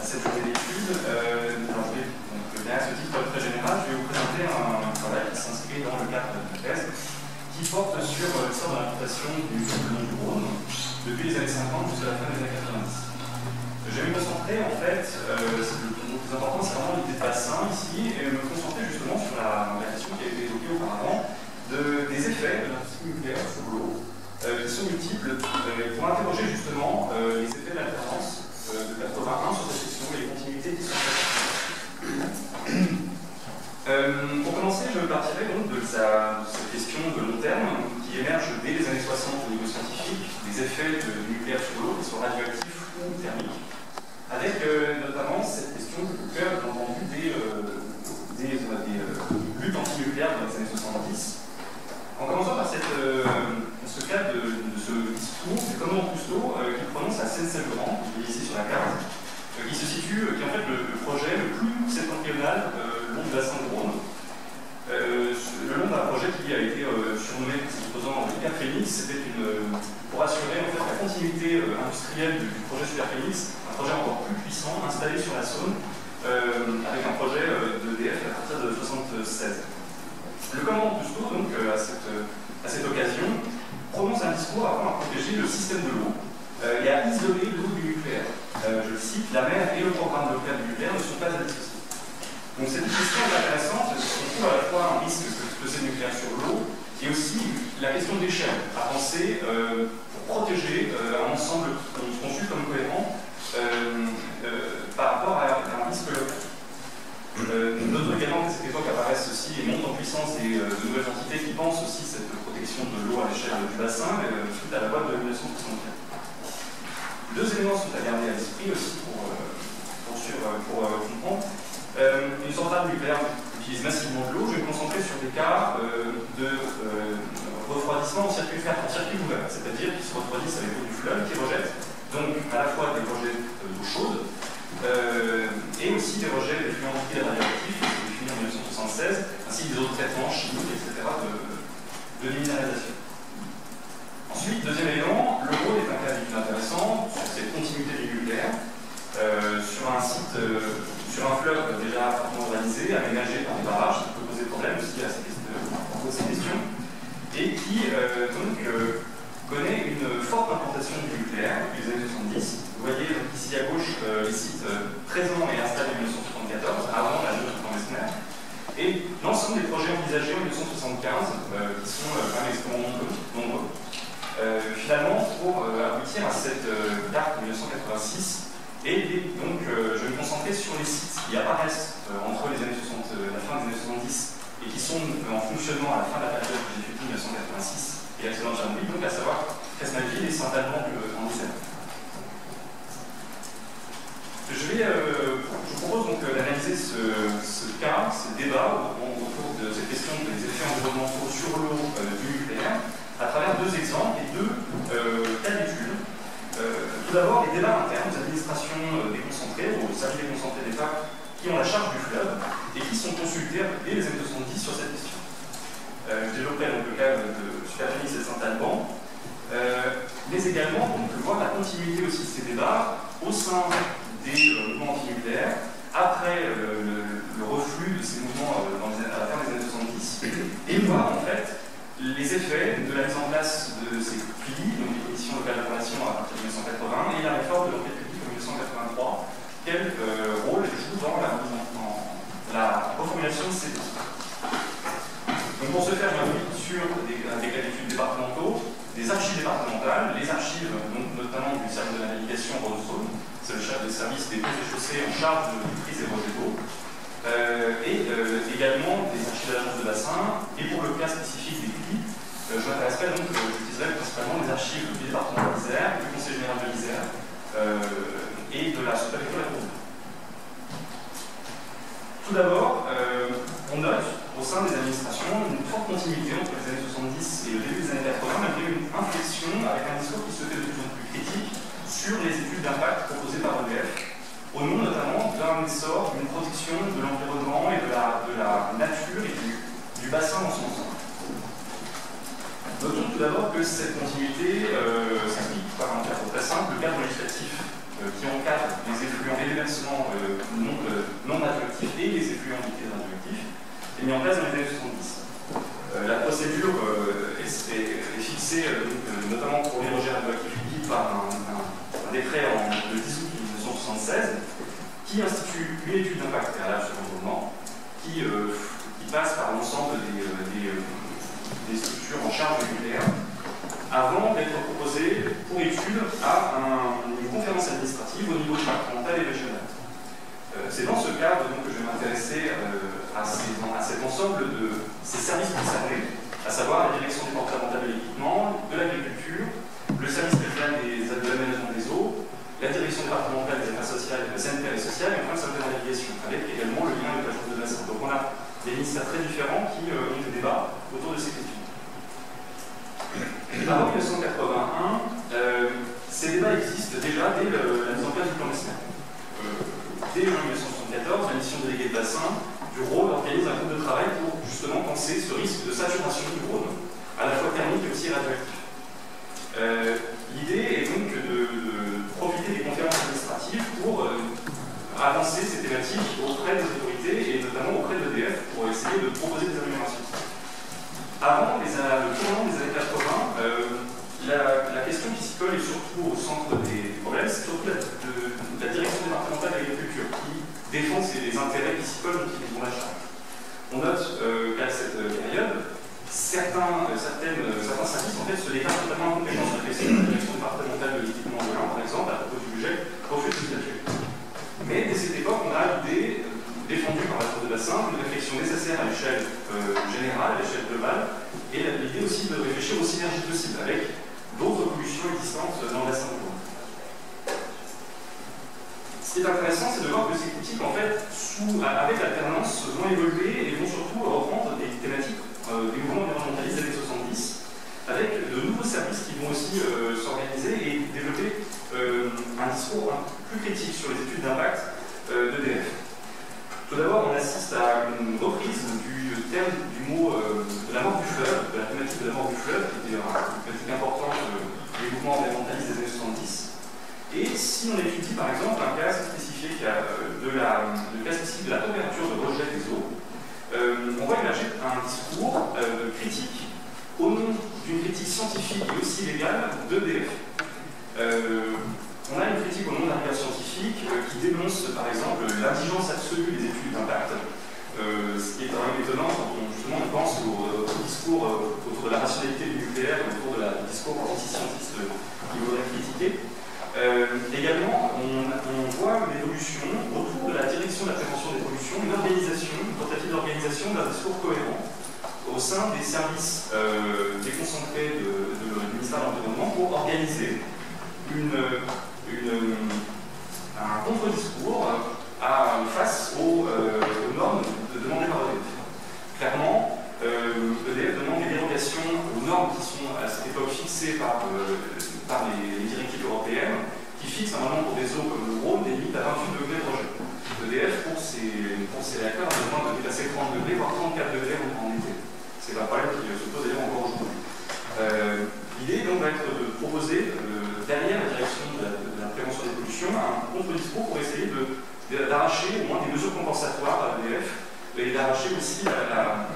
cette journée d'études. À ce titre très général, je vais vous présenter un travail qui s'inscrit dans le cadre de ma thèse, qui porte sur l'histoire de l'implantation du long du Rhône depuis les années 50 jusqu'à la fin des années 90. Je vais me concentrer, en fait, le plus important, c'est vraiment l'idée de bassin ici, et me concentrer justement sur la question qui a été évoquée auparavant des effets de l'industrie nucléaire sur l'eau, qui sont multiples, pour interroger justement les effets de l'alternance de 81 sur cette question et les continuités qui sont faites. Pour commencer, je partirai donc de cette question de long terme qui émerge dès les années 60 au niveau scientifique, des effets du nucléaire sur l'eau, qu'ils soient radioactifs ou thermiques, avec notamment cette question que vous avez entendu des luttes anti-nucléaires dans les années 70. En commençant par ce cas de ce discours du commandant Cousteau qui prononce à Seine-Saint-Laurent, qui est ici sur la carte, qui se situe, qui est en fait le projet le plus septentrional le long du bassin du Rhône. Le long d'un projet qui a été surnommé, supposant Hyperphénix, c'était pour assurer en fait, la continuité industrielle du projet Superphénix, un projet encore plus puissant, installé sur la Saône, avec un projet d'EDF à partir de 1976. Le commandant Cousteau, donc, à cette occasion, prononce un discours afin de protéger le système de l'eau et à isoler l'eau du nucléaire. Je le cite, la mer et le programme local du nucléaire ne sont pas à dissocier. Donc cette question est intéressante parce qu'on trouve à la fois un risque que c'est nucléaire sur l'eau et aussi la question d'échelle à penser pour protéger un ensemble conçu comme cohérent par rapport à un risque local. Notons également qu'à cette époque apparaissent aussi et montent en puissance de nouvelles entités qui pensent aussi cette protection de l'eau à l'échelle du bassin suite à la loi de 1964. Deux éléments sont à garder à l'esprit aussi pour comprendre. Une centrale nucléaire utilise massivement de l'eau. Je vais me concentrer sur des cas de refroidissement en circuit ouvert, c'est-à-dire qu'ils se refroidissent avec l'eau du fleuve, qui rejette donc à la fois des rejets d'eau chaude et aussi des rejets des flux antiqués radioactifs, qui sont définis en 1976, ainsi que des autres traitements chimiques, etc., de minéralisation. Ensuite, deuxième élément, le Rhône est un cas intéressant sur cette continuité du nucléaire, sur un site, sur un fleuve déjà fortement urbanisé, aménagé par des barrages, qui peut poser problème aussi à ces questions, et qui connaît une forte implantation du nucléaire depuis les années 70. Vous voyez donc, ici à gauche les sites présents et installés en 1974, avant la lutte contre Messner, et l'ensemble des projets envisagés en 1975, qui sont quand même extrêmement nombreux. Finalement, pour aboutir à cette carte de 1986, et donc je vais me concentrer sur les sites qui apparaissent entre les années 60, la fin des années 70 et qui sont en fonctionnement à la fin de la période que j'ai effectuée 1986 et l'accident de Tchernobyl, donc à savoir Fresnaville et Saint-Alban en Océanie. Je propose donc d'analyser ce cas, ce débat autour de cette question des effets environnementaux sur l'eau du nucléaire, à travers deux exemples et deux cas d'études. Tout d'abord, les débats internes aux administrations déconcentrées, aux services déconcentrés d'État qui ont la charge du fleuve et qui sont consultés dès les années 70 sur cette question. Je développerai donc le cas de Superphénix et de Saint-Alban, mais également on peut voir la continuité aussi de ces débats au sein des mouvements antinucléaires après le reflux de ces mouvements à la fin des années 70 et voir en fait les effets de la mise en place de ces CLI, donc les commissions locales d'information à partir de 1980, et la réforme de l'enquête publique en 1983, quel rôle elle joue dans la reformulation de ces dossiers. Donc pour ce faire, je m'appuie sur des cas d'études départementaux, des archives départementales, les archives donc, notamment du service de la navigation Rhône-Saône, c'est le chef des services des ponts et chaussées en charge de prise et rejet d'eau, et également des archives de l'agence de bassin, et pour le cas spécifique des CLI, je m'intéresserai donc, j'utiliserai principalement les archives du département de l'Isère, du conseil général de l'Isère et de la sous-préfecture de la Cour. Tout d'abord, on note au sein des administrations une forte continuité entre les années 70 et le début des années 80, malgré une inflexion avec un discours qui se fait de plus en plus critique sur les études d'impact proposées par EDF, au nom notamment d'un essor d'une protection de l'environnement et de la nature et du bassin dans son ensemble. Notons tout d'abord que cette continuité s'explique par un cadre très simple, le cadre législatif qui encadre les effluents et les versements non radioactifs et les effluents liquides radioactifs est mis en place dans les années 70. La procédure est fixée notamment pour les rejets radioactifs liquides par un décret le 10 août 1976 qui institue une étude d'impact préalable sur l'environnement qui passe par l'ensemble des structures en charge du nucléaire avant d'être proposée pour étude à une conférence administrative au niveau départemental et régional. C'est dans ce cadre donc, que je vais m'intéresser à cet ensemble de ces services concernés, à savoir la direction départementale de l'équipement, de l'agriculture, le service régional de l'aménagement des eaux, la direction départementale des affaires sociales, sanitaires et sociales, et enfin le service de la navigation, avec également le lien avec l'agence de bassin. Donc on a des ministères très différents qui ont des débats autour de ces questions. Avant 1981, ces débats existent déjà dès la mise en place du plan national. Dès 1974, la mission déléguée de bassin du Rhône organise un groupe de travail pour justement penser ce risque de saturation du Rhône, à la fois thermique et aussi radioactif. L'idée est donc de profiter des conférences administratives pour avancer ces thématiques auprès des autorités et notamment auprès de l'EDF pour essayer de proposer des améliorations. Avant le tournant des années 80, la question qui s'y colle est surtout au centre des problèmes, c'est surtout la direction départementale de l'agriculture qui défend les intérêts qui s'y collent et qui vont la charge. On note qu'à cette période, certains services en fait, se déclarent totalement incompétents sur la question de la direction départementale de l'équipement de l'Ain, par exemple, à propos du budget, refuse de statuer. Mais dès cette époque, on a l'idée défendue par la Cour de bassin, une réflexion nécessaire à l'échelle générale, à l'échelle globale, et l'idée aussi de réfléchir aux synergies possibles avec d'autres pollutions existantes dans le bassin de l'eau. Ce qui est intéressant, c'est de voir que ces critiques, en fait, avec l'alternance, vont évoluer et vont surtout reprendre des thématiques des mouvements environnementalistes des années 70, avec de nouveaux services qui vont aussi s'organiser et développer un discours plus critique sur les études d'impact d'EDF. Tout d'abord, on assiste à une reprise du terme du mot de la mort du fleuve, de la thématique de la mort du fleuve, qui était une thématique importante des mouvements environnementalistes des années 70. Et si on étudie par exemple un cas spécifique de la température de rejet des eaux, on voit émerger un discours critique au nom d'une critique scientifique et aussi légale d'EDF. On a une critique au nom d'un regard scientifique qui dénonce par exemple l'indigence absolue des études d'impact, ce qui est quand même étonnant quand on pense au discours autour de la rationalité du nucléaire, autour du discours anti-scientiste qu'il faudrait critiquer. Également, on voit une évolution autour de la direction de la prévention des pollutions, une tentative d'organisation d'un discours cohérent au sein des services déconcentrés du ministère de l'Environnement pour organiser un contre-discours face aux normes demandées par EDF. Clairement, EDF demande des dérogations aux normes qui sont à cette époque fixées par les directives européennes, qui fixent normalement pour des eaux comme le Rhône des limites à 28 degrés de rejet. EDF, pour ses réacteurs, a besoin de dépasser 30 degrés, voire 34 degrés en été. C'est un problème qui se pose d'ailleurs encore aujourd'hui. L'idée donc va être de proposer, derrière la direction de la prévention des pollutions, un contre-discours pour essayer d'arracher au moins des mesures compensatoires à l'EDF et d'arracher aussi la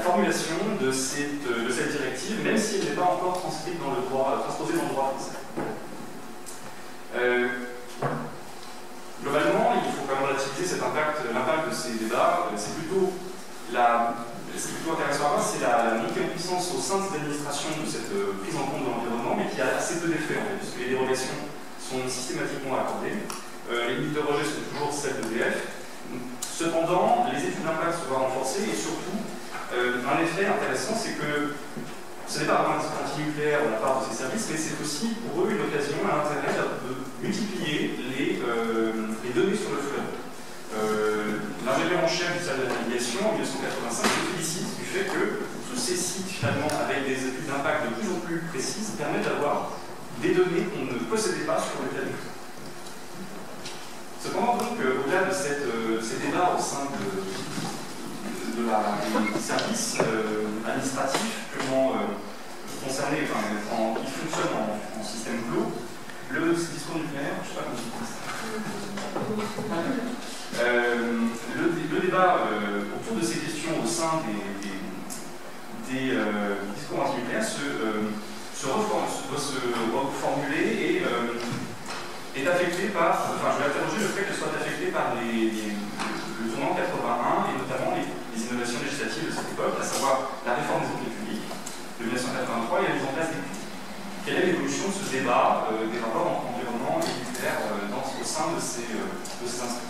formulation de cette directive, même si elle n'est pas encore transposée dans le droit français. Globalement, il faut quand même relativiser l'impact de ces débats. C'est plutôt intéressant à voir, c'est la montée en puissance au sein de cette administration de cette prise en compte de l'environnement, mais qui a assez peu d'effet en fait, puisque les dérogations sont systématiquement accordées. Les limites de rejet sont toujours celles d'EDF. Cependant, les études d'impact se voient renforcées et surtout, un effet intéressant, c'est que ce n'est pas vraiment un discours anti-nucléaire de la part de ces services, mais c'est aussi pour eux une occasion, un intérêt de multiplier les données sur le fleuve. L'ingénieur en chef du service de la navigation en 1985 se félicite du fait que tous ces sites, finalement, avec des études d'impact de plus en plus précises, permettent d'avoir des données qu'on ne possédait pas sur le planète. Cependant, donc, au-delà de ces débats au sein des services administratifs purement concernés, qui fonctionnent en système clos, le discours discours nucléaire, je ne sais pas comment je dis. Le débat autour de ces questions au sein des discours antinucléaires doit se reformuler et est affecté par, enfin je vais interroger le fait qu'elle soit affectée par le tournant 81 et notamment les innovations législatives de cette époque, à savoir la réforme des enquêtes publiques de 1983 et la mise en place des CRI. Quelle est l'évolution de ce débat des rapports entre environnement et nucléaire au sein de ces instances?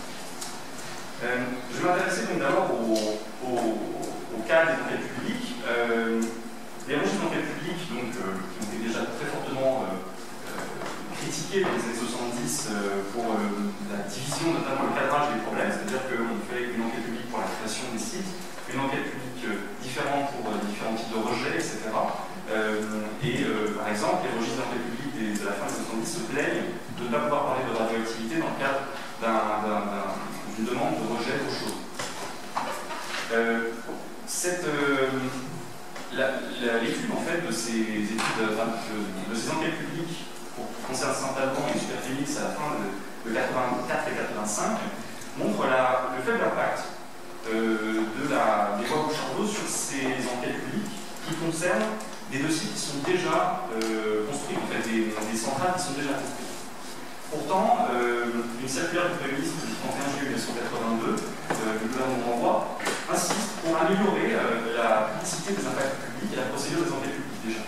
Je vais m'intéresser donc d'abord au cas des enquêtes publiques. Les registres d'enquête publique, donc, qui ont été déjà très fortement critiqués dans les années 70 pour la division, notamment le cadrage des problèmes, c'est-à-dire qu'on fait une enquête publique pour la création des sites, une enquête publique différente pour différents types de rejets, etc. Par exemple, les registres d'enquête publique de la fin des années 70 se plaignent de ne pas pouvoir parler de radioactivité dans le cadre d'une demande de rejet d'eau chaude. L'étude en fait de ces études, de ces enquêtes publiques concernant Saint-Alban et Superphénix à la fin de 84 et 85 montre le faible impact des voies Bouchardot sur ces enquêtes publiques qui concernent des dossiers qui sont déjà construits, en fait des centrales qui sont déjà construites. Pourtant, une circulaire du Premier ministre du 31 juillet 1982, le gouvernement renvoie, insiste pour améliorer la publicité des impacts publics et la procédure des enquêtes publiques déjà.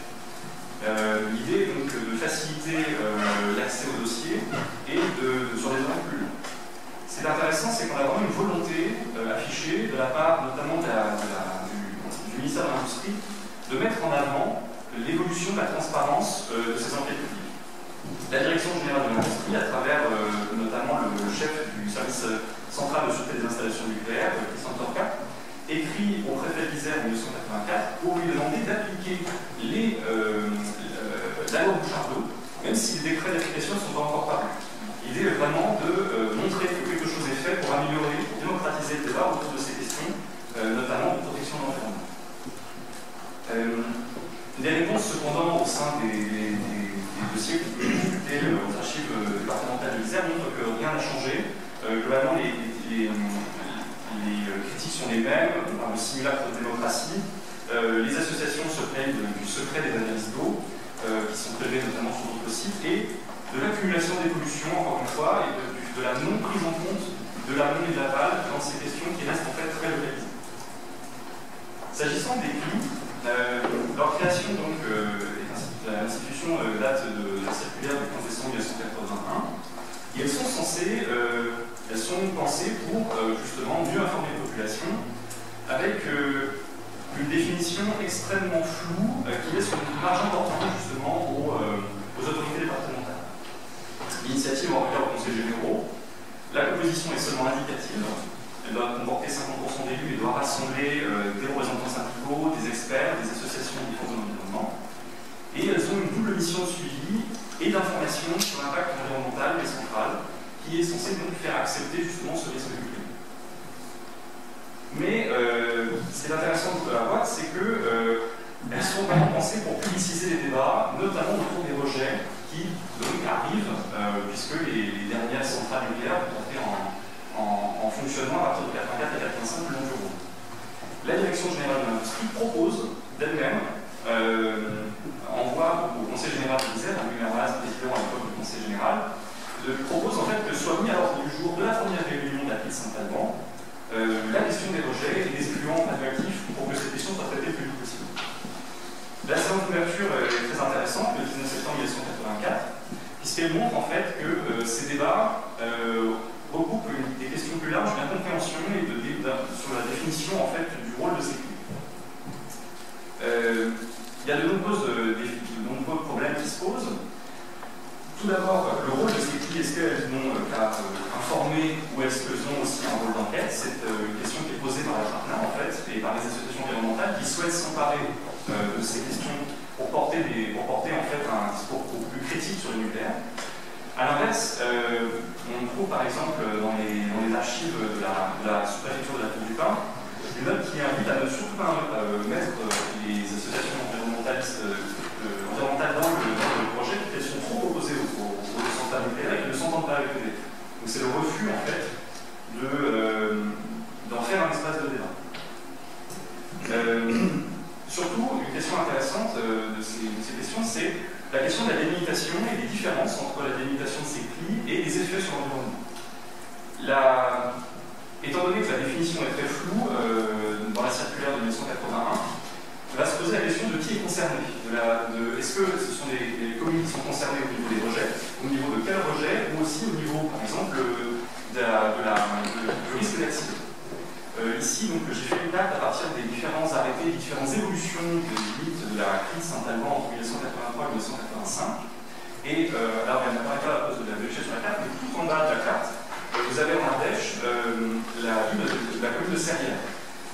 L'idée est donc de faciliter l'accès au dossier et sur des zones plus longues. Ce qui est intéressant, c'est qu'on a vraiment une volonté affichée de la part notamment du ministère de l'Industrie de mettre en avant l'évolution de la transparence de ces enquêtes publiques. La Direction générale de l'industrie, à travers notamment le chef du service central de sûreté des installations nucléaires, Christian Torca, écrit au préfet de l'Isère en 1984 pour lui demander d'appliquer la loi Bouchardot, même si les décrets d'application ne sont pas encore parus. L'idée est vraiment de montrer que quelque chose est fait pour améliorer, pour démocratiser le débat autour de ces questions, notamment de protection de l'environnement. Des réponses cependant au sein des dossiers que vous consultez aux archives départementales de l'Isère montrent que rien n'a changé. Globalement, les critiques sont les mêmes. On parle de simulacre de démocratie. Les associations se plaignent du secret des analyses d'eau, qui sont prélevées notamment sur d'autres sites, et de l'accumulation des pollutions, encore une fois, et de la non prise en compte de l'amont et de l'aval dans ces questions qui restent en fait très localisées. S'agissant des CRI, leur création, donc, l'institution date de la circulaire du 15 décembre 1981, et elles sont pensées pour justement mieux informer les populations avec une définition extrêmement floue qui laisse une marge importante justement aux autorités départementales. L'initiative en regard aux conseils généraux, la composition est seulement indicative. Elle doit comporter 50% d'élus et doit rassembler des représentants syndicaux, des experts, des associations de défense de l'environnement. Et elles ont une double mission de suivi et d'information sur l'impact environnemental des centrales, qui est censée donc faire accepter justement ce risque du climat. Mais ce qui est intéressant de la boîte, c'est qu'elles sont vraiment pensées pour publiciser les débats, notamment autour des rejets qui donc arrivent, puisque les dernières centrales nucléaires vont entrer en fonctionnement à partir de 84 et 85 le long du Rhône. La Direction générale de l'industrie propose d'elle-même, envoie au Conseil général de l'Isère, Louis Mermaz, président à l'époque du Conseil général, propose en fait que soit mis à l'ordre du jour de la première réunion de la PIL Saint-Alban la question des rejets et des effluents radioactifs pour que cette question soit traitée le plus vite possible. La séance d'ouverture est très intéressante, le 19 septembre 1984, puisqu'elle montre en fait que ces débats recoupent des questions plus larges d'incompréhension et sur la définition en fait du rôle de ces CRI. Il y a de nombreux problèmes qui se posent. Tout d'abord, le rôle de ces CRI, est-ce qu'elles n'ont qu'à informer ou est-ce qu'elles ont aussi un rôle d'enquête? C'est une question qui est posée par la Partner en fait, et par les associations environnementales qui souhaitent s'emparer de ces questions pour porter en fait un discours beaucoup plus critique sur le nucléaire. A l'inverse, on trouve par exemple dans les archives de la sous-préfecture de la Tour du Pin une note qui invite à ne surtout pas mettre les associations environnementales dans le projet, qu'elles sont trop opposées aux centrales nucléaires s'entendent pas avec EDF. Donc c'est le refus, en fait, d'en faire un espace de débat. Surtout, une question intéressante de ces questions, c'est la question de la délimitation et des différences entre la délimitation de ces plis et les effets sur l'environnement. Étant donné que la définition est très floue dans la circulaire de 1981, on va se poser la question de qui est concerné. Est-ce que ce sont les communes qui sont concernées au niveau des rejets, au niveau de quel rejet, ou aussi au niveau, par exemple, du risque d'accident. Ici, donc, j'ai fait une carte à partir des différents arrêtés, des différentes évolutions des limites de la crise Saint-Alban entre 1983 et 1985. Et alors, elle n'apparaît pas à cause de la vérification sur la carte, mais tout en bas de la carte, vous avez en Ardèche la commune de Serrières.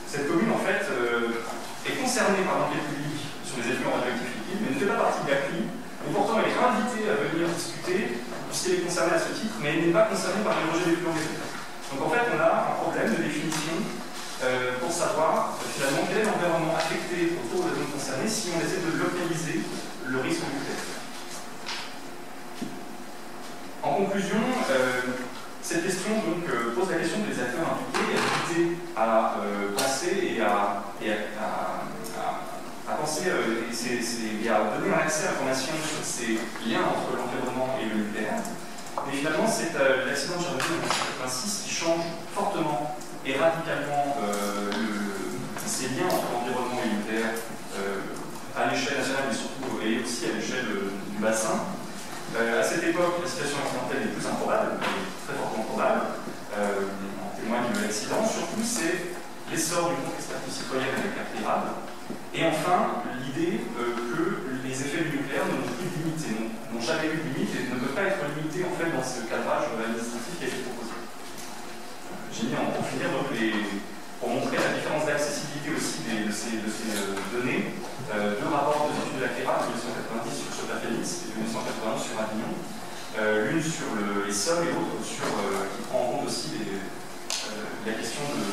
Cette commune, en fait, est concernée par l'enquête publique sur les effluents radioactifs liquides, mais ne fait pas partie de la CLI. Et pourtant, elle est invitée à venir discuter, puisqu'elle est concernée à ce titre, mais elle n'est pas concernée par les rejets d'effluents méthaniers. Donc en fait, on a un problème de définition pour savoir finalement quel est l'environnement affecté autour de la zone concernée si on essaie de localiser le risque nucléaire. En conclusion, cette question donc, pose la question des acteurs impliqués, à penser et à penser et à donner un accès à l'information sur ces liens entre l'environnement et le nucléaire. Mais finalement, c'est l'accident de Tchernobyl en 1986 qui change fortement et radicalement ces liens entre l'environnement et le nucléaire à l'échelle nationale, mais surtout et aussi à l'échelle du bassin. À cette époque, la situation accidentelle est plus improbable, très fortement probable. En témoigne l'accident. Surtout, c'est l'essor du contre-expertise citoyenne avec la CLIRAD. Et enfin, l'idée que les effets du nucléaire n'ont plus de limite et n'ont jamais eu de limite et ne peuvent pas être limités en fait dans ce cadrage administratif qui a été proposé. J'ai mis en finir donc pour montrer la différence d'accessibilité aussi de ces données, deux rapports de l'étude de la CLIRAD de 1990 sur Sopra-Phénix et de 1981 sur Avignon, l'une sur les sols et l'autre qui prend en compte aussi la question de